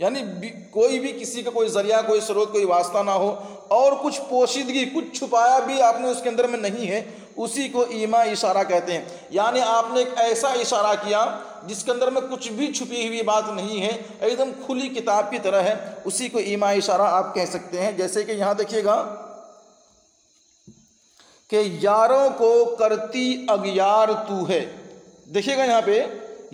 یعنی کوئی بھی کسی کا کوئی ذریعہ، کوئی سروت، کوئی واسطہ نہ ہو، اور کچھ پوشیدگی، کچھ چھپایا بھی آپ نے اس کے اندر میں نہیں ہے، اسی کو ایما اشارہ کہتے ہیں۔ یعنی آپ نے ایک ایسا اشارہ کیا جس کے اندر میں کچھ بھی چھپی ہوئی بات نہیں ہے، ایک دم کھلی کتاب کی طرح ہے، اسی کو ایما اشارہ آپ کہہ سکتے ہیں۔ جیسے کہ یہاں دیکھیے گا کہ یاروں کو کرتی اغیار تو ہے، دیکھیے گا یہاں پہ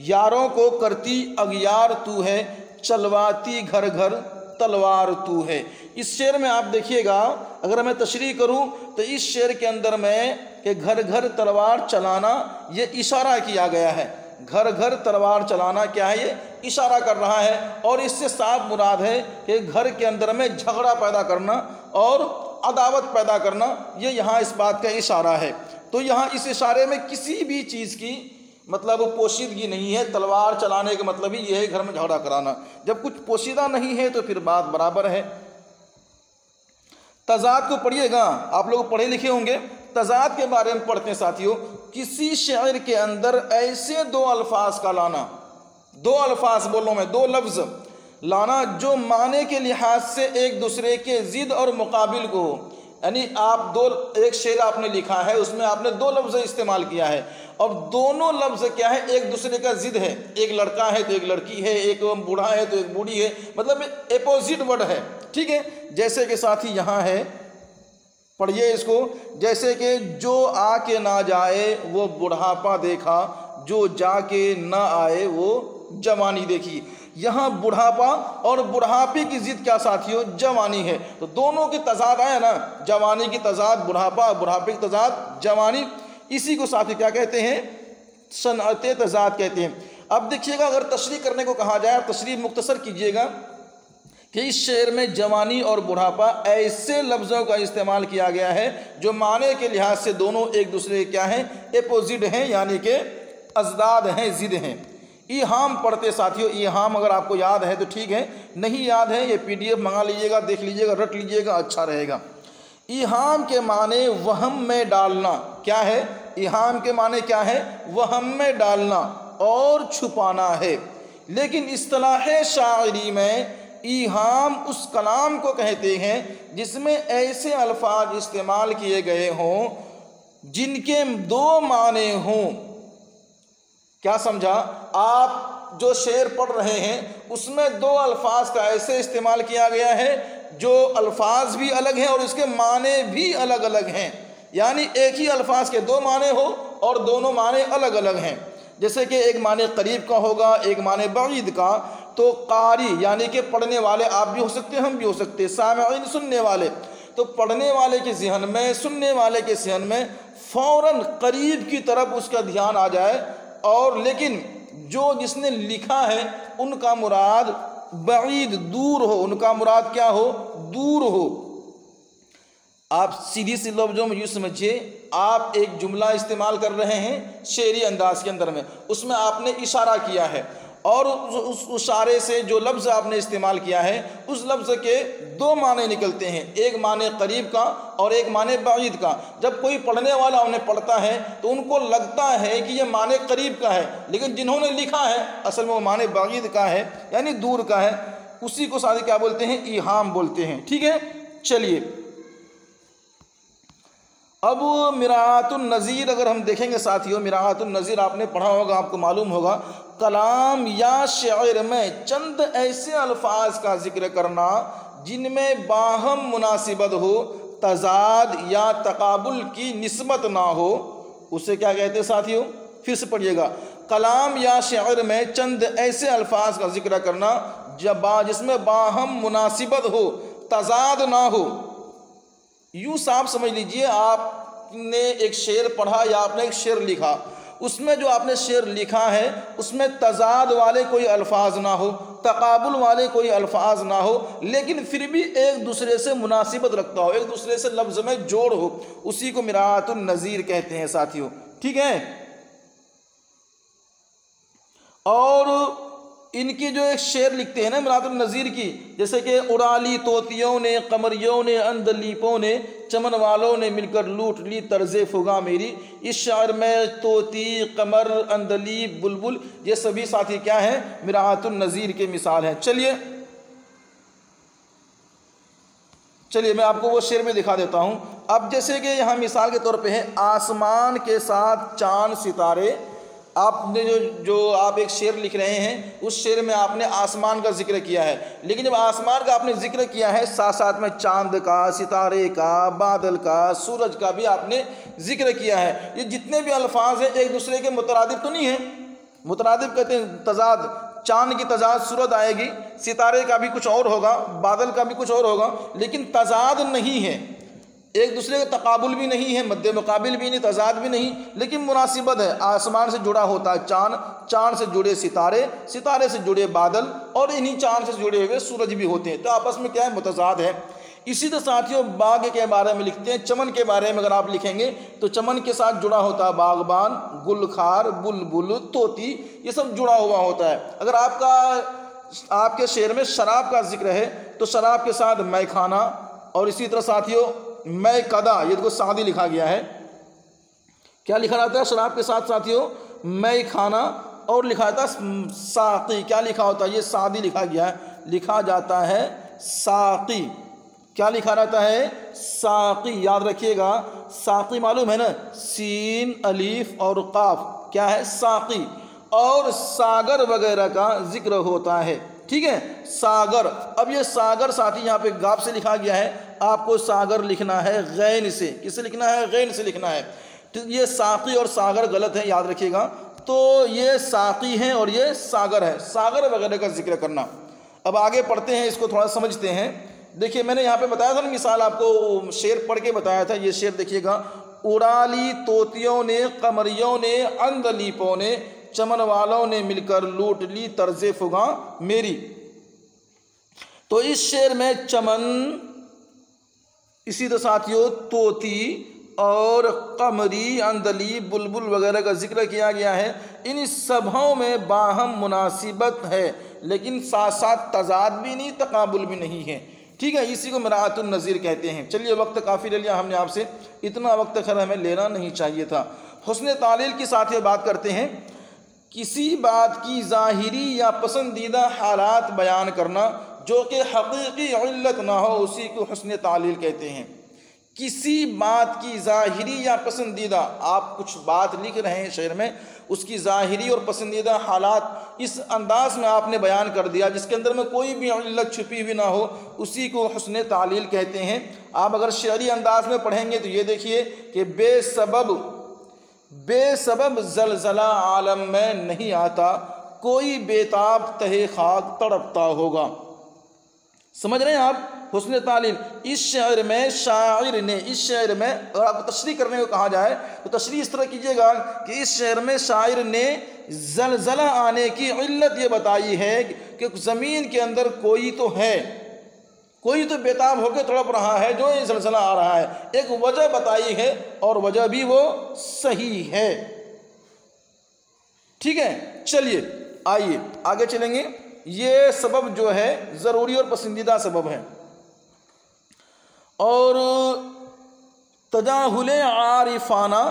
یاروں کو کرتی اغیار تو ہے، چلواتی گھر گھر تلوار تو ہے۔ اس شعر میں آپ دیکھیے گا، اگر میں تشریح کروں تو اس شعر کے اندر میں کہ گھر گھر تلوار چلانا یہ اشارہ کیا گیا ہے۔ گھر گھر تلوار چلانا کیا ہے؟ یہ اشارہ کر رہا ہے، اور اس سے صاف مراد ہے کہ گھر کے اندر میں جھگڑا پیدا کرنا اور عداوت پیدا کرنا، یہ یہاں اس بات کا اشارہ ہے۔ تو یہاں اس اشارے میں کسی بھی چیز کی مطلب پوشیدگی نہیں ہے۔ تلوار چلانے کا مطلب ہی یہ ہے گھر میں جھگڑا کرانا، جب کچھ پوشیدہ نہیں ہے تو پھر بات برابر ہے۔ تضاد کو پڑھیے گا، آپ لوگ پڑھے لکھے ہوں گے، تضاد کے بارے میں پڑھتے ہیں ساتھیوں۔ کسی شعر کے اندر ایسے دو الفاظ کا لانا، دو الفاظ بولوں میں، دو لفظ لانا جو معنی کے لحاظ سے ایک دوسرے کے ضد اور مقابل کو ہو، یعنی آپ ایک شعر آپ نے لکھا ہے، اس میں آپ نے دو لفظ استعمال کیا ہے، اور دونوں لفظ کیا ہے؟ ایک دوسرے کا ضد ہے، ایک لڑکا ہے تو ایک لڑکی ہے، ایک بوڑھا ہے تو ایک بوڑھی ہے، مطلب اپوزٹ ورڈ ہے، ٹھیک ہے۔ جیسے کہ ساتھی یہاں ہے، پڑھیے اس کو، جیسے کہ جو آ کے نہ جائے وہ بڑھاپا دیکھا، جو جا کے نہ آئے وہ جوانی دیکھی۔ یہاں بڑھاپا اور بڑھاپے کی ضد کیا ساتھیوں؟ جوانی ہے، تو دونوں کی تضاد آیا نا، جوانی کی تضاد بڑھاپا، بڑھاپے کی تضاد جوانی، اسی کو ساتھی کیا کہتے ہیں؟ صنعت تضاد کہتے ہیں۔ اب دیکھیے گا، اگر تشریح کرنے کو کہا جائے، تشریح مختصر کیجیے گا کہ اس شعر میں جوانی اور بڑھاپا ایسے لفظوں کا استعمال کیا گیا ہے جو معنی کے لحاظ سے دونوں ایک دوسرے کیا ہیں؟ اپوزٹ ہیں، یعنی کہ ازداد ہیں، ضد ہیں۔ ایہام پڑھتے ساتھیوں، ایہام اگر آپ کو یاد ہے تو ٹھیک ہے، نہیں یاد ہے یہ PDF منگا لیجیے گا، دیکھ لیجیے گا، رٹ لیجیے گا، اچھا رہے گا۔ ایہام کے معنی وہم میں ڈالنا، کیا ہے؟ ایہام کے معنی کیا ہے؟ وہم میں ڈالنا اور چھپانا ہے۔ لیکن اصطلاح شاعری میں ایہام اس کلام کو کہتے ہیں جس میں ایسے الفاظ استعمال کیے گئے ہوں جن کے دو معنی ہوں۔ کیا سمجھا؟ آپ جو شعر پڑھ رہے ہیں اس میں دو الفاظ کا ایسے استعمال کیا گیا ہے جو الفاظ بھی الگ ہیں اور اس کے معنی بھی الگ الگ ہیں، یعنی ایک ہی الفاظ کے دو معنی ہو اور دونوں معنی الگ الگ ہیں۔ جیسے کہ ایک معنی قریب کا ہوگا، ایک معنی بعید کا، تو قاری یعنی کہ پڑھنے والے آپ بھی ہو سکتے ہیں، ہم بھی ہو سکتے ہیں، سامعین سننے والے، تو پڑھنے والے کے ذہن میں، سننے والے کے ذہن میں فوراً قریب کی طرف اس کا دھیان آ جائے، اور لیکن جو جس نے لکھا ہے ان کا مراد بعید، دور ہو، ان کا مراد کیا ہو؟ دور ہو۔ آپ سیدھی سی لفظوں میں یوں سمجھیے، آپ ایک جملہ استعمال کر رہے ہیں شعری انداز کے اندر میں، اس میں آپ نے اشارہ کیا ہے، اور اس اشارے سے جو لفظ آپ نے استعمال کیا ہے اس لفظ کے دو معنی نکلتے ہیں، ایک معنی قریب کا اور ایک معنی بعید کا۔ جب کوئی پڑھنے والا انہیں پڑھتا ہے تو ان کو لگتا ہے کہ یہ معنی قریب کا ہے، لیکن جنہوں نے لکھا ہے اصل میں وہ معنی بعید کا ہے، یعنی دور کا ہے۔ اسی کو ساتھ کیا بولتے ہیں؟ ایہام بولتے ہیں، ٹھیک ہے۔ چلیے اب مراعات النظیر اگر ہم دیکھیں گے ساتھیوں، مراعات النظیر آپ نے پڑھا ہوگا، آپ کو معلوم ہوگا، کلام یا شعر میں چند ایسے الفاظ کا ذکر کرنا جن میں باہم مناسبت ہو، تضاد یا تقابل کی نسبت نہ ہو، اسے کیا کہتے ہیں ساتھیوں؟ پھر سے پڑھیے گا، کلام یا شعر میں چند ایسے الفاظ کا ذکر کرنا جس میں باہم مناسبت ہو، تضاد نہ ہو۔ یوں صاحب سمجھ لیجئے، آپ نے ایک شعر پڑھا یا آپ نے ایک شعر لکھا، اس میں جو آپ نے شعر لکھا ہے اس میں تضاد والے کوئی الفاظ نہ ہو، تقابل والے کوئی الفاظ نہ ہو، لیکن پھر بھی ایک دوسرے سے مناسبت رکھتا ہو، ایک دوسرے سے لفظ میں جوڑ ہو، اسی کو مراعات النظیر کہتے ہیں ساتھیوں، ٹھیک ہے۔ اور ان کی جو ایک شعر لکھتے ہیں نا مراعات النظیر کی، جیسے کہ اڑالی طوطیوں نے، قمریوں نے، اندلیپوں نے، چمن والوں نے مل کر لوٹ لی طرز فغاں میری۔ اس شعر میں طوطی، قمر، اندلیب، بلبل، یہ سبھی ساتھی کیا ہیں؟ مراعات النظیر کے مثال ہیں۔ چلیے چلیے میں آپ کو وہ شعر میں دکھا دیتا ہوں. اب جیسے کہ یہاں مثال کے طور پہ ہے آسمان کے ساتھ چاند ستارے. آپ نے جو آپ ایک شعر لکھ رہے ہیں اس شعر میں آپ نے آسمان کا ذکر کیا ہے، لیکن جب آسمان کا آپ نے ذکر کیا ہے ساتھ ساتھ میں چاند کا، ستارے کا، بادل کا، سورج کا بھی آپ نے ذکر کیا ہے. یہ جتنے بھی الفاظ ہیں ایک دوسرے کے مترادف تو نہیں ہیں. مترادف کہتے ہیں تضاد. چاند کی تضاد سورج آئے گی، ستارے کا بھی کچھ اور ہوگا، بادل کا بھی کچھ اور ہوگا، لیکن تضاد نہیں ہے، ایک دوسرے کا تقابل بھی نہیں ہے، مد مقابل بھی نہیں، تضاد بھی نہیں، لیکن مناسبت ہے. آسمان سے جڑا ہوتا ہے چاند، چاند سے جڑے ستارے، ستارے سے جڑے بادل، اور انہی چاند سے جڑے ہوئے سورج بھی ہوتے ہیں. تو آپس میں کیا ہے؟ متضاد ہے. اسی طرح ساتھیوں باغ کے بارے میں لکھتے ہیں، چمن کے بارے میں اگر آپ لکھیں گے تو چمن کے ساتھ جڑا ہوتا ہے باغبان، گلخار، بلبل، طوطی، یہ سب جڑا ہوا ہوتا ہے. اگر آپ کے شعر میں شراب کا ذکر ہے تو شراب کے ساتھ مے خانہ، اور اسی طرح ساتھیوں مے قدا، یہ دیکھو سعدی لکھا گیا ہے. کیا لکھا جاتا ہے شراب کے ساتھ ساتھیوں؟ مے خانہ، اور لکھا جاتا ہے ساقی. کیا لکھا ہوتا ہے؟ یہ سعدی لکھا گیا ہے، لکھا جاتا ہے ساقی. کیا لکھا رہتا ہے؟ ساقی. یاد رکھیے گا ساقی معلوم ہے نا، سین، الف اور قاف. کیا ہے؟ ساقی. اور ساگر وغیرہ کا ذکر ہوتا ہے. ٹھیک ہے، ساگر. اب یہ ساگر ساتھی یہاں پہ گاف سے لکھا گیا ہے، آپ کو ساگر لکھنا ہے غین سے. کس سے لکھنا ہے؟ غین سے لکھنا ہے. یہ ساقی اور ساگر غلط ہے، یاد رکھیے گا. تو یہ ساقی ہے اور یہ ساگر ہے، ساگر وغیرہ کا ذکر کرنا. اب آگے پڑھتے ہیں، اس کو تھوڑا سمجھتے ہیں. دیکھیے میں نے یہاں پہ بتایا تھا نا، مثال آپ کو شعر پڑھ کے بتایا تھا. یہ شعر دیکھیے گا. اڑا لی طوطیوں نے، قمریوں نے، اندلیپوں نے، چمن والوں نے مل کر لوٹ لی طرز فغاں میری. تو اس شعر میں چمن، اسی طرح ساتھیوں طوطی اور قمری، اندلی، بلبل وغیرہ کا ذکر کیا گیا ہے. ان سبھوں میں باہم مناسبت ہے، لیکن ساتھ ساتھ تضاد بھی نہیں، تقابل بھی نہیں ہے. ٹھیک ہے، اسی کو مراعات النظیر کہتے ہیں. چلیے وقت کافی لے لیا ہم نے آپ سے، اتنا وقت خیر ہمیں لینا نہیں چاہیے تھا. حسن تعلیل کی ساتھ یہ بات کرتے ہیں، کسی بات کی ظاہری یا پسندیدہ حالات بیان کرنا جو کہ حقیقی علت نہ ہو، اسی کو حسن تعلیل کہتے ہیں. کسی بات کی ظاہری یا پسندیدہ، آپ کچھ بات لکھ رہے ہیں شعر میں، اس کی ظاہری اور پسندیدہ حالات اس انداز میں آپ نے بیان کر دیا جس کے اندر میں کوئی بھی علت چھپی ہوئی نہ ہو، اسی کو حسن تعلیل کہتے ہیں. آپ اگر شعری انداز میں پڑھیں گے تو یہ دیکھیے کہ بے سبب زلزلہ عالم میں نہیں آتا، کوئی بیتاب تہ خاک تڑپتا ہوگا. سمجھ رہے ہیں آپ؟ حسن تعلیل. اس شعر میں شاعر نے، اس شعر میں اگر آپ کو تشریح کرنے کو کہا جائے تو تشریح اس طرح کیجیے گا کہ اس شعر میں شاعر نے زلزلہ آنے کی علت یہ بتائی ہے کہ زمین کے اندر کوئی تو ہے، کوئی تو بیتاب ہو کے تڑپ رہا ہے جو یہ زلزلہ آ رہا ہے. ایک وجہ بتائی ہے اور وجہ بھی وہ صحیح ہے. ٹھیک ہے، چلیے آئیے آگے چلیں گے. یہ سبب جو ہے ضروری اور پسندیدہ سبب ہے. اور تجاہل عارفانہ،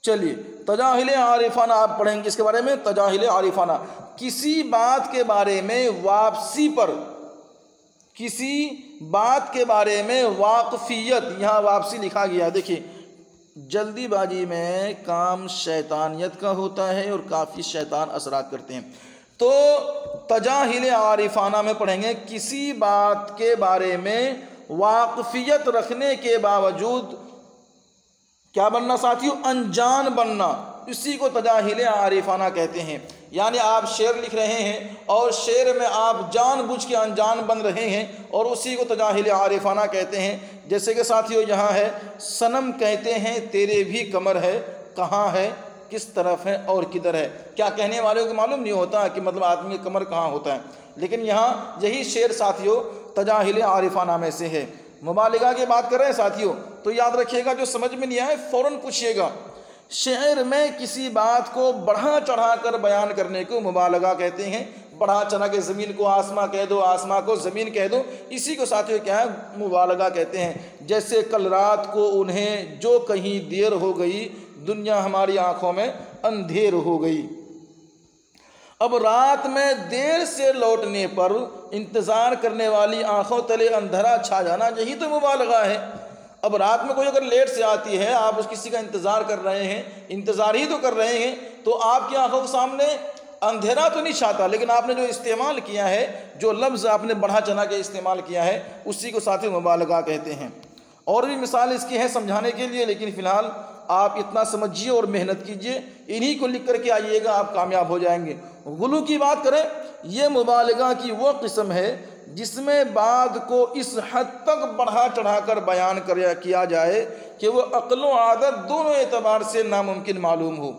چلیے تجاہل عارفانہ آپ پڑھیں گے اس کے بارے میں. تجاہل عارفانہ، کسی بات کے بارے میں واپسی پر، کسی بات کے بارے میں واقفیت، یہاں واپسی لکھا گیا. دیکھیے جلدی بازی میں کام شیطانیت کا ہوتا ہے اور کافی شیطان اثرات کرتے ہیں. تو تجاہل عارفانہ میں پڑھیں گے کسی بات کے بارے میں واقفیت رکھنے کے باوجود کیا بننا ساتھیوں؟ انجان بننا. اسی کو تجاہل عارفانہ کہتے ہیں. یعنی آپ شعر لکھ رہے ہیں اور شعر میں آپ جان بوجھ کے انجان بن رہے ہیں، اور اسی کو تجاہل عارفانہ کہتے ہیں. جیسے کہ ساتھیوں یہاں ہے، صنم کہتے ہیں تیرے بھی کمر ہے، کہاں ہے، کس طرف ہے اور کدھر ہے. کیا کہنے والوں کو معلوم نہیں ہوتا کہ مطلب آدمی کا کمر کہاں ہوتا ہے، لیکن یہاں یہی شعر ساتھیوں تجاہل عارفانہ میں سے ہے. مبالغہ کی بات کر رہے ہیں ساتھیوں تو یاد رکھیے گا، جو سمجھ میں نہیں آئے فوراً پوچھیے گا. شعر میں کسی بات کو بڑھا چڑھا کر بیان کرنے کو مبالغہ کہتے ہیں. بڑھا چڑھا کے زمین کو آسماں کہہ دو، آسماں کو زمین کہہ دو، اسی کو ساتھیوں کیا ہے؟ مبالغہ کہتے ہیں. جیسے کل رات کو انہیں جو کہیں دیر ہو گئی، دنیا ہماری آنکھوں میں اندھیر ہو گئی. اب رات میں دیر سے لوٹنے پر انتظار کرنے والی آنکھوں تلے اندھیرا چھا جانا، یہی تو مبالغہ ہے۔ اب رات میں کوئی اگر لیٹ سے آتی ہے، آپ اس کسی کا انتظار کر رہے ہیں، انتظار ہی تو کر رہے ہیں، تو آپ کی آنکھوں کے سامنے اندھیرا تو نہیں چھاتا، لیکن آپ نے جو استعمال کیا ہے، جو لفظ آپ نے بڑھا چڑھا کے استعمال کیا ہے، اسی کو ساتھی مبالغہ کہتے ہیں۔ اور بھی مثال اس کی ہے سمجھانے کے لیے، لیکن فی الحال آپ اتنا سمجھیے اور محنت کیجیے، انہی کو لکھ کر کے آئیے گا، آپ کامیاب ہو جائیں گے۔ غلو کی بات کریں، یہ مبالغہ کی وہ قسم ہے جس میں بات کو اس حد تک بڑھا چڑھا کر بیان کیا جائے کہ وہ عقل و عادت دونوں اعتبار سے ناممکن معلوم ہو۔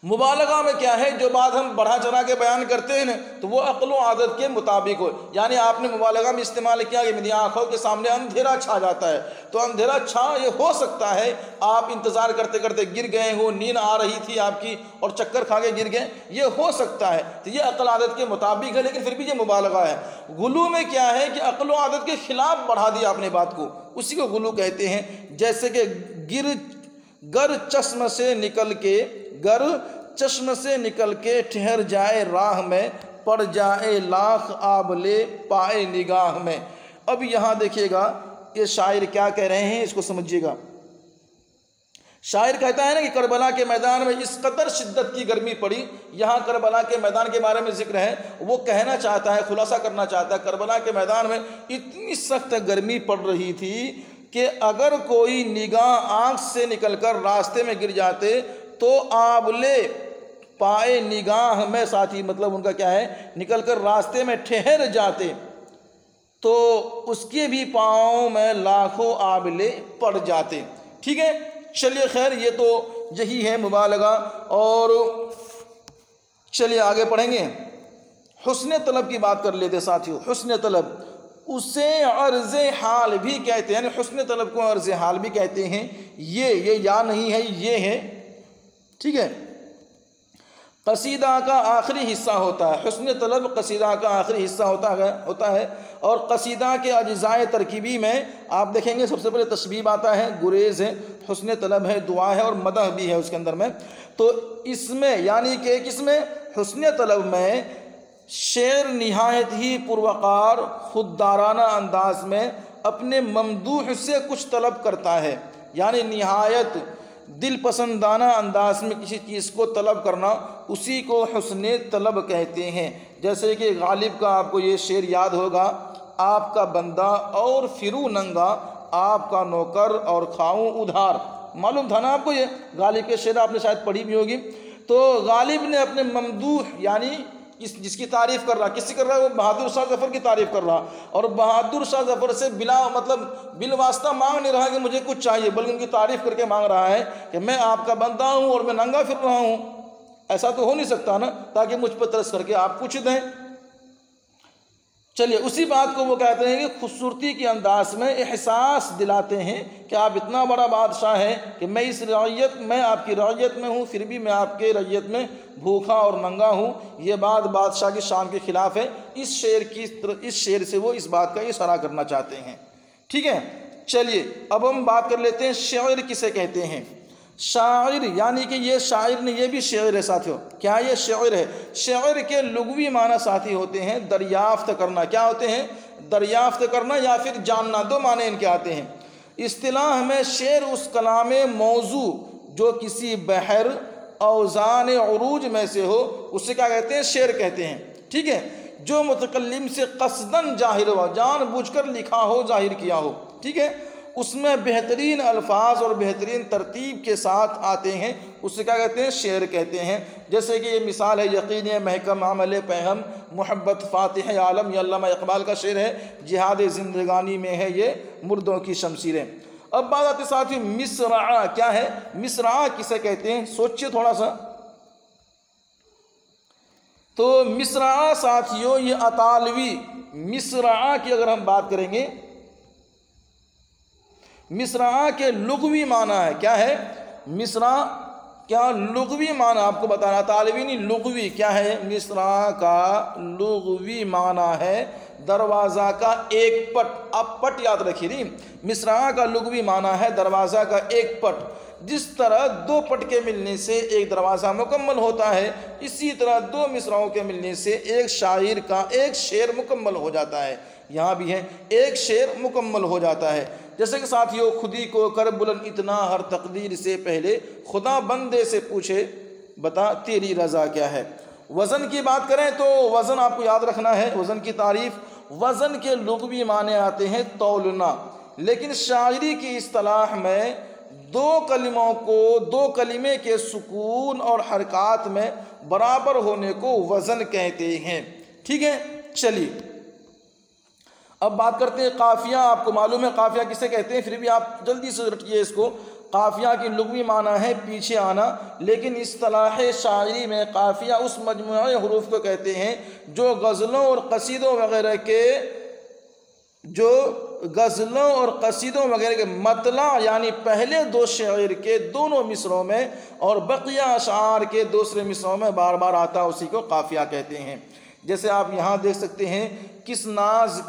مبالغہ میں کیا ہے، جو بات ہم بڑھا چڑھا کے بیان کرتے ہیں تو وہ عقل و عادت کے مطابق ہو۔ یعنی آپ نے مبالغہ میں استعمال کیا کہ میری آنکھوں کے سامنے اندھیرا چھا جاتا ہے، تو اندھیرا چھا یہ ہو سکتا ہے آپ انتظار کرتے کرتے گر گئے ہو، نیند آ رہی تھی آپ کی اور چکر کھا کے گر گئے، یہ ہو سکتا ہے، تو یہ عقل عادت کے مطابق ہے، لیکن پھر بھی یہ مبالغہ ہے۔ غلو میں کیا ہے کہ عقل و عادت کے خلاف بڑھا دیا آپ نے بات کو، اسی کو غلو کہتے ہیں۔ جیسے کہ گر چشم سے نکل کے ٹھہر جائے راہ میں، پڑ جائے لاکھ آبلے پائے نگاہ میں۔ اب یہاں دیکھیے گا یہ شاعر کیا کہہ رہے ہیں، اس کو سمجھیے گا۔ شاعر کہتا ہے نا کہ کربلا کے میدان میں اس قدر شدت کی گرمی پڑی، یہاں کربلا کے میدان کے بارے میں ذکر ہے، وہ کہنا چاہتا ہے، خلاصہ کرنا چاہتا ہے، کربلا کے میدان میں اتنی سخت گرمی پڑ رہی تھی کہ اگر کوئی نگاہ آنکھ سے نکل کر راستے میں گر جاتے تو آبلے پائے نگاہ میں، ساتھی مطلب ان کا کیا ہے، نکل کر راستے میں ٹھہر جاتے تو اس کے بھی پاؤں میں لاکھوں آبلے پڑ جاتے۔ ٹھیک ہے، چلیے خیر، یہ تو یہی ہے مبالغہ۔ اور چلیے آگے پڑھیں گے، حسن طلب کی بات کر لیتے ساتھیوں۔ حسن طلب اسے عرض حال بھی کہتے ہیں، یعنی حسن طلب کو عرض حال بھی کہتے ہیں۔ یہ یا نہیں ہے، یہ ہے، ٹھیک ہے۔ قصیدہ کا آخری حصہ ہوتا ہے، حسن طلب قصیدہ کا آخری حصہ ہوتا ہے۔ اور قصیدہ کے اجزاء ترکیبی میں آپ دیکھیں گے سب سے پہلے تشبیب آتا ہے، گریز ہے، حسن طلب ہے، دعا ہے اور مدح بھی ہے اس کے اندر میں۔ تو اس میں یعنی کہ کس میں، حسن طلب میں شعر نہایت ہی پروقار خوددارانہ انداز میں اپنے ممدوح سے کچھ طلب کرتا ہے، یعنی نہایت دل پسندانہ انداز میں کسی چیز کو طلب کرنا، اسی کو حسن طلب کہتے ہیں۔ جیسے کہ غالب کا آپ کو یہ شعر یاد ہوگا، آپ کا بندہ اور پھروں ننگا، آپ کا نوکر اور کھاؤں ادھار۔ معلوم تھا نا آپ کو، یہ غالب کے شعر آپ نے شاید پڑھی بھی ہوگی۔ تو غالب نے اپنے ممدوح یعنی جس کی تعریف کر رہا، کس کی کر رہا ہے، وہ بہادر شاہ ظفر کی تعریف کر رہا، اور بہادر شاہ ظفر سے بالواسطہ مانگ نہیں رہا کہ مجھے کچھ چاہیے، بلکہ ان کی تعریف کر کے مانگ رہا ہے کہ میں آپ کا بندہ ہوں اور میں ننگا پھر رہا ہوں۔ ایسا تو ہو نہیں سکتا نا، تاکہ مجھ پر ترس کر کے آپ کچھ دیں۔ چلیے اسی بات کو وہ کہتے ہیں کہ خوبصورتی کے انداز میں احساس دلاتے ہیں کہ آپ اتنا بڑا بادشاہ ہیں کہ میں آپ کی رعیت میں ہوں، پھر بھی میں آپ کے رعیت میں بھوکھا اور ننگا ہوں۔ یہ بات بادشاہ کی شان کے خلاف ہے۔ اس شعر سے وہ اس بات کا اشارہ کرنا چاہتے ہیں۔ ٹھیک ہے، چلیے اب ہم بات کر لیتے ہیں شعر کسے کہتے ہیں۔ شاعر یعنی کہ یہ شاعر نے، یہ بھی شعر ہے ساتھیوں۔ کیا یہ شعر ہے؟ شعر کے لغوی معنی ساتھی ہوتے ہیں دریافت کرنا۔ کیا ہوتے ہیں؟ دریافت کرنا یا پھر جاننا، دو معنی ان کے آتے ہیں۔ اصطلاح میں شعر اس کلام موضوع جو کسی بحر اوزان عروج میں سے ہو، اسے کیا کہتے ہیں؟ شعر کہتے ہیں۔ ٹھیک ہے، جو متکلم سے قصداً ظاہر ہو، جان بوجھ کر لکھا ہو، ظاہر کیا ہو، ٹھیک ہے، اس میں بہترین الفاظ اور بہترین ترتیب کے ساتھ آتے ہیں، اسے کیا کہتے ہیں؟ شعر کہتے ہیں۔ جیسے کہ یہ مثال ہے، یقین محکم عمل پیہم محبت فاتح عالم، یہ علامہ اقبال کا شعر ہے۔ جہاد زندگانی میں ہے یہ مردوں کی شمشیریں۔ اب بات آتی ساتھی مصرعہ۔ کیا ہے مصرعہ؟ کسے کہتے ہیں؟ سوچئے تھوڑا سا۔ تو مصرعہ ساتھیوں یہ اطالوی مصرعہ کی اگر ہم بات کریں گے، مصرعہ کے لغوی معنی ہے، کیا ہے؟ مصرعہ کیا لغوی معنی آپ کو بتانا، طالبین لغوی کیا ہے؟ مصرع کا لغوی معنی ہے دروازہ کا ایک پٹ. آپ پٹ یاد رکھیے نہیں، مصرع کا لغوی معنی ہے دروازہ کا ایک پٹ. جس طرح دو پٹ کے ملنے سے ایک دروازہ مکمل ہوتا ہے، اسی طرح دو مصرعوں کے ملنے سے ایک شاعر کا ایک شعر مکمل ہو جاتا ہے. یہاں بھی ہے ایک شعر مکمل ہو جاتا ہے. جیسے کہ ساتھیو، خودی کو کر بلند اتنا، ہر تقدیر سے پہلے خدا بندے سے پوچھے بتا تیری رضا کیا ہے. وزن کی بات کریں تو وزن آپ کو یاد رکھنا ہے. وزن کی تعریف، وزن کے لغوی معنی آتے ہیں تولنا، لیکن شاعری کی اصطلاح میں دو کلموں کو، دو کلمے کے سکون اور حرکات میں برابر ہونے کو وزن کہتے ہیں. ٹھیک ہے، چلیے اب بات کرتے ہیں قافیہ. آپ کو معلوم ہے قافیہ کسے کہتے ہیں، پھر بھی آپ جلدی سے رٹیے اس کو. قافیہ کی لغوی معنی ہے پیچھے آنا، لیکن اصطلاح شاعری میں قافیہ اس مجموعہ حروف کو کہتے ہیں جو غزلوں اور قصیدوں وغیرہ کے مطلع یعنی پہلے دو شعر کے دونوں مصروں میں اور بقیہ اشعار کے دوسرے مصروں میں بار بار آتا، اسی کو قافیہ کہتے ہیں. جیسے آپ یہاں دیکھ سکتے ہیں، کس ناز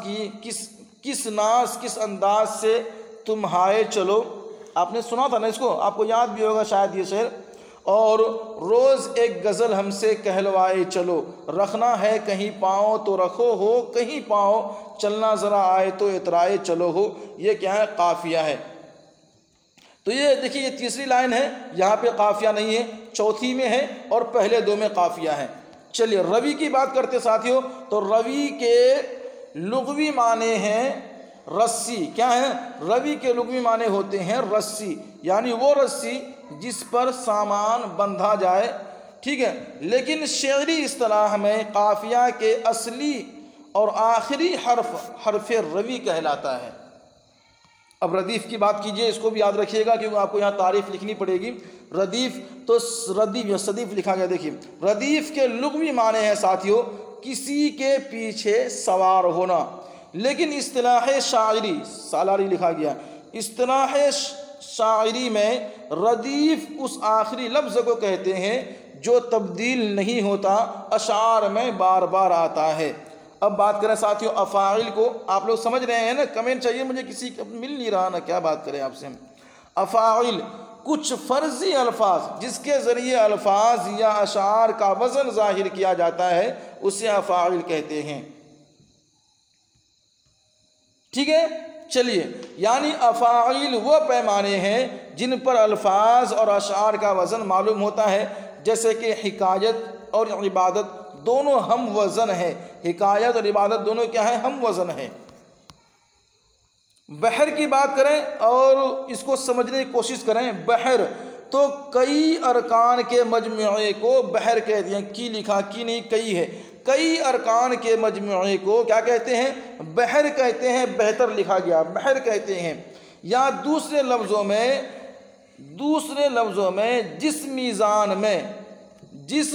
کس انداز سے تم ہائے چلو. آپ نے سنا تھا نا اس کو، آپ کو یاد بھی ہوگا شاید یہ شعر. اور روز ایک غزل ہم سے کہلوائے چلو، رکھنا ہے کہیں پاؤں تو رکھو ہو، کہیں پاؤں چلنا ذرا آئے تو اترائے چلو ہو. یہ کیا ہے؟ قافیہ ہے. تو یہ دیکھیے، یہ تیسری لائن ہے، یہاں پہ قافیہ نہیں ہے، چوتھی میں ہے اور پہلے دو میں قافیہ ہے. چلیے روی کی بات کرتے ساتھیوں. تو روی کے لغوی معنی ہیں رسی. کیا ہے؟ روی کے لغوی معنی ہوتے ہیں رسی، یعنی وہ رسی جس پر سامان بندھا جائے. ٹھیک ہے، لیکن شعری اصطلاح میں قافیہ کے اصلی اور آخری حرف روی کہلاتا ہے. اب ردیف کی بات کیجئے، اس کو بھی یاد رکھیے گا کیونکہ آپ کو یہاں تعریف لکھنی پڑے گی. ردیف تو صدیف لکھا گیا. دیکھیے ردیف کے لغوی معنی ہے ساتھیوں کسی کے پیچھے سوار ہونا، لیکن اصطلاح شاعری، سالاری لکھا گیا، اصطلاح شاعری میں ردیف اس آخری لفظ کو کہتے ہیں جو تبدیل نہیں ہوتا، اشعار میں بار بار آتا ہے. اب بات کریں ساتھیوں افاعل کو. آپ لوگ سمجھ رہے ہیں نا؟ کمنٹ چاہیے مجھے، کسی مل نہیں رہا نا، کیا بات کریں آپ سے. افاعل کچھ فرضی الفاظ جس کے ذریعے الفاظ یا اشعار کا وزن ظاہر کیا جاتا ہے، اسے افاعل کہتے ہیں. ٹھیک ہے، چلیے یعنی افاعل وہ پیمانے ہیں جن پر الفاظ اور اشعار کا وزن معلوم ہوتا ہے. جیسے کہ حکایت اور عبادت دونوں ہم وزن ہیں. حکایت اور عبادت دونوں کیا ہیں؟ ہم وزن ہیں. بحر کی بات کریں اور اس کو سمجھنے کی کوشش کریں. بحر تو کئی ارکان کے مجموعے کو بحر کہتے ہیں. کی لکھا، کی نہیں، کئی ہے. کئی ارکان کے مجموعے کو کیا کہتے ہیں؟ بحر کہتے ہیں. بہتر لکھا گیا، بحر کہتے ہیں. یا دوسرے لفظوں میں جس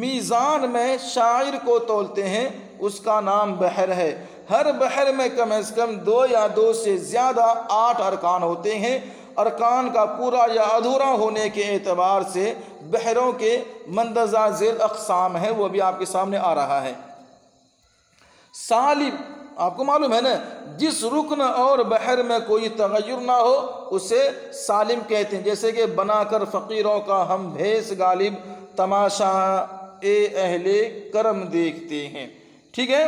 میزان میں شاعر کو تولتے ہیں اس کا نام بحر ہے. ہر بحر میں کم از کم 2 یا 2 سے زیادہ 8 ارکان ہوتے ہیں. ارکان کا پورا یا ادھورا ہونے کے اعتبار سے بحروں کے مندرجہ ذیل اقسام ہیں، وہ بھی آپ کے سامنے آ رہا ہے. سالم آپ کو معلوم ہے نا، جس رکن اور بحر میں کوئی تغیر نہ ہو اسے سالم کہتے ہیں. جیسے کہ بنا کر فقیروں کا ہم بھیس غالب، تماشا اے اہل کرم دیکھتے ہیں. ٹھیک ہے،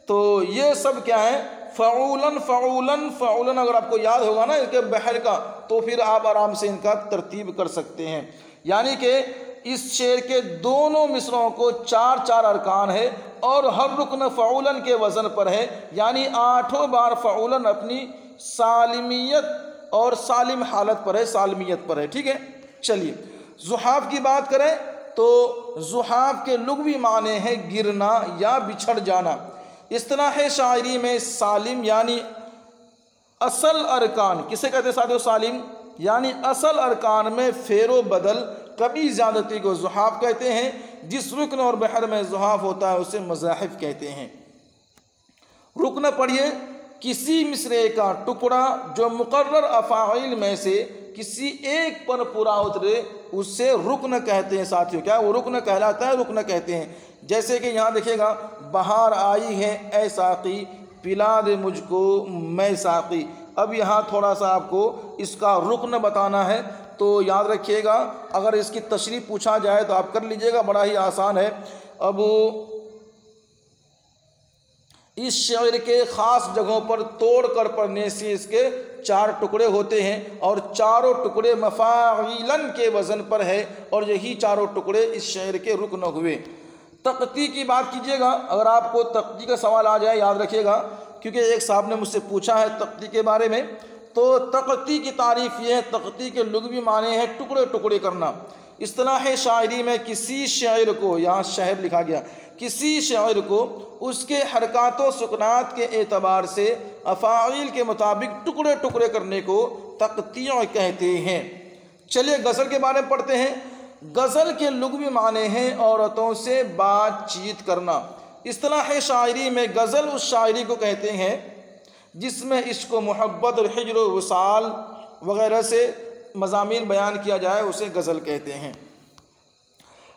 تو یہ سب کیا ہے؟ فعولن اگر آپ کو یاد ہوگا نا اس کے بحر کا، تو پھر آپ آرام سے ان کا ترتیب کر سکتے ہیں. یعنی کہ اس شعر کے دونوں مصرعوں کو 4 ارکان ہے اور ہر رکن فعولن کے وزن پر ہے، یعنی 8 بار فعولن اپنی سالمیت اور سالم حالت پر ہے، سالمیت پر ہے. ٹھیک ہے، چلیے زحاف کی بات کریں تو زحاف کے لغوی معنی ہے گرنا یا بچھڑ جانا. اصطلاح شاعری میں سالم یعنی اصل ارکان کسے کہتے ہیں ساتھیو؟ سالم یعنی اصل ارکان میں فیر و بدل، کمی زیادتی کو زحاف کہتے ہیں. جس رکن اور بحر میں زحاف ہوتا ہے اسے مزاحف کہتے ہیں. رکن پڑھیے، کسی مصرعے کا ٹکڑا جو مقرر افاعیل میں سے کسی ایک پر پورا اترے اسے رکن کہتے ہیں ساتھیوں. کیا وہ رکن کہلاتا ہے؟ رکن کہتے ہیں. جیسے کہ یہاں دیکھیے گا بہار آئی ہے اے ساقی پلا دے مجھ کو میں ساقی. اب یہاں تھوڑا سا آپ کو اس کا رکن بتانا ہے تو یاد رکھیے گا. اگر اس کی تشریح پوچھا جائے تو آپ کر لیجئے گا، بڑا ہی آسان ہے. اب اس شعر کے خاص جگہوں پر توڑ کر پڑھنے سے اس کے 4 ٹکڑے ہوتے ہیں اور چاروں ٹکڑے مفاعیلن کے وزن پر ہے اور یہی چاروں ٹکڑے اس شعر کے رکن ہوئے. تقطیع کی بات کیجئے گا. اگر آپ کو تقطیع کا سوال آ جائے یاد رکھیے گا، کیونکہ ایک صاحب نے مجھ سے پوچھا ہے تقطیع کے بارے میں. تو تقطیع کی تعریف یہ ہے، تقطیع کے لغوی معنی ہے ٹکڑے ٹکڑے کرنا. اصطلاح شاعری میں کسی شعر کو، یہاں شعر لکھا گیا، کسی شعر کو اس کے حرکات و سکنات کے اعتبار سے افاعیل کے مطابق ٹکڑے ٹکڑے کرنے کو تقطیع کہتے ہیں. چلیے غزل کے بارے میں پڑھتے ہیں. غزل کے لغوی معنی ہیں عورتوں سے بات چیت کرنا. اصطلاح شاعری میں غزل اس شاعری کو کہتے ہیں جس میں عشق و محبت اور ہجر و وصال وغیرہ سے مضامین بیان کیا جائے، اسے غزل کہتے ہیں.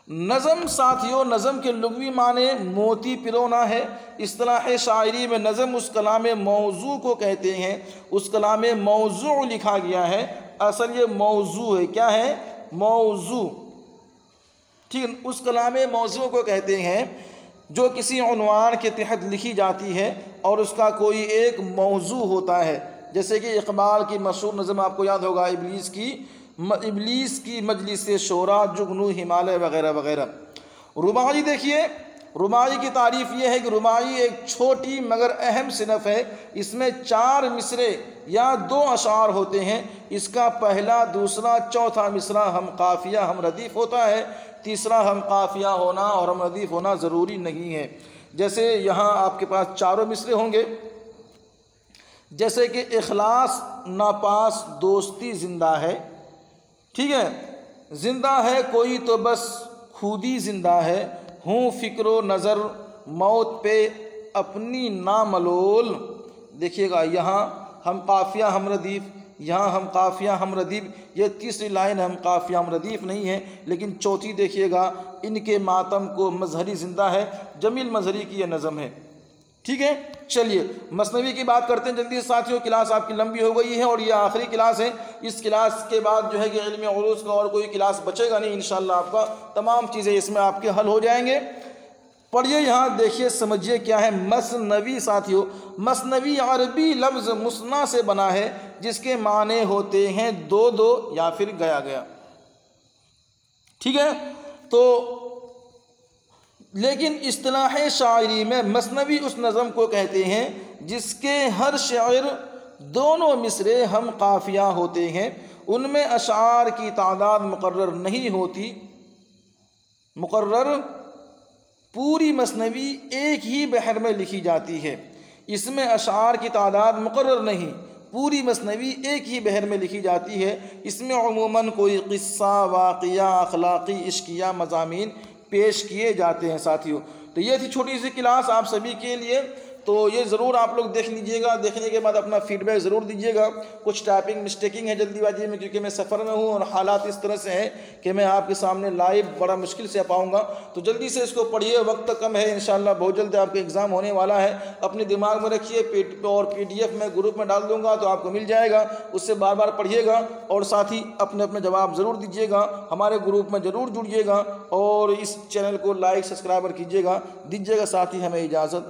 نظم ساتھیوں، نظم کے لغوی معنی موتی پرونا ہے. اصطلاح شاعری میں نظم اس کلام موضوع کو کہتے ہیں. اس کلام موضوع لکھا گیا ہے، اصل یہ موضوع ہے. کیا ہے؟ موضوع. ٹھیک، اس کلام موضوع کو کہتے ہیں جو کسی عنوان کے تحت لکھی جاتی ہے اور اس کا کوئی ایک موضوع ہوتا ہے. جیسے کہ اقبال کی مشہور نظم آپ کو یاد ہوگا، ابلیس کی مجلس شورا، جگنو ہمالیہ وغیرہ وغیرہ. رباعی دیکھیے، رباعی کی تعریف یہ ہے کہ رباعی ایک چھوٹی مگر اہم صنف ہے. اس میں 4 مصرے یا 2 اشعار ہوتے ہیں. اس کا پہلا، دوسرا، چوتھا مصرع ہم قافیہ ہم ردیف ہوتا ہے. تیسرا ہم قافیہ ہونا اور ہم ردیف ہونا ضروری نہیں ہے. جیسے یہاں آپ کے پاس 4 مصرے ہوں گے، جیسے کہ اخلاص ناپاس دوستی زندہ ہے. ٹھیک ہے، زندہ ہے کوئی تو بس خودی زندہ ہے. ہوں فکر و نظر موت پہ اپنی ناملول. دیکھیے گا یہاں ہم قافیہ ہم ردیف، یہاں ہم قافیہ ہم ردیف. یہ تیسری لائن ہم قافیہ ہم ردیف نہیں ہے، لیکن چوتھی دیکھیے گا ان کے ماتم کو مظہری زندہ ہے. جمیل مظہری کی یہ نظم ہے. ٹھیک ہے، چلیے مثنوی کی بات کرتے ہیں جلدی سے ساتھیوں. کلاس آپ کی لمبی ہو گئی ہے اور یہ آخری کلاس ہے. اس کلاس کے بعد جو ہے کہ علم عروض کا اور کوئی کلاس بچے گا نہیں انشاءاللہ. آپ کا تمام چیزیں اس میں آپ کے حل ہو جائیں گے. پڑھیے یہاں دیکھیے سمجھیے کیا ہے مثنوی ساتھیوں. مثنوی عربی لفظ مثنیٰ سے بنا ہے جس کے معنی ہوتے ہیں 2 2 یا پھر گیا گیا. ٹھیک ہے، تو لیکن اصطلاح شاعری میں مثنوی اس نظم کو کہتے ہیں جس کے ہر شعر دونوں مصرے ہم قافیہ ہوتے ہیں. ان میں اشعار کی تعداد مقرر نہیں ہوتی. مقرر پوری مثنوی ایک ہی بحر میں لکھی جاتی ہے. اس میں اشعار کی تعداد مقرر نہیں، پوری مثنوی ایک ہی بحر میں لکھی جاتی ہے. اس میں عموماً کوئی قصہ، واقعہ، اخلاقی، عشقیہ مضامین پیش کیے جاتے ہیں ساتھیوں. تو یہ تھی چھوٹی سی کلاس آپ سبھی کے لیے. تو یہ ضرور آپ لوگ دیکھ لیجئے گا. دیکھنے کے بعد اپنا فیڈ بیک ضرور دیجئے گا. کچھ ٹائپنگ مسٹیکنگ ہے جلدی بازی میں، کیونکہ میں سفر میں ہوں اور حالات اس طرح سے ہیں کہ میں آپ کے سامنے لائیو بڑا مشکل سے پاؤں گا. تو جلدی سے اس کو پڑھیے، وقت کم ہے. انشاءاللہ بہت جلد آپ کے ایگزام ہونے والا ہے. اپنے دماغ میں رکھیے، اور PDF میں گروپ میں ڈال دوں گا تو آپ کو مل جائے گا. اس سے بار بار پڑھیے گا اور ساتھ ہی اپنے اپنے جواب ضرور دیجیے گا. ہمارے گروپ میں ضرور جڑیے گا اور اس چینل کو لائک سبسکرائبر کیجیے گا. دیجیے گا ساتھ ہی ہمیں اجازت.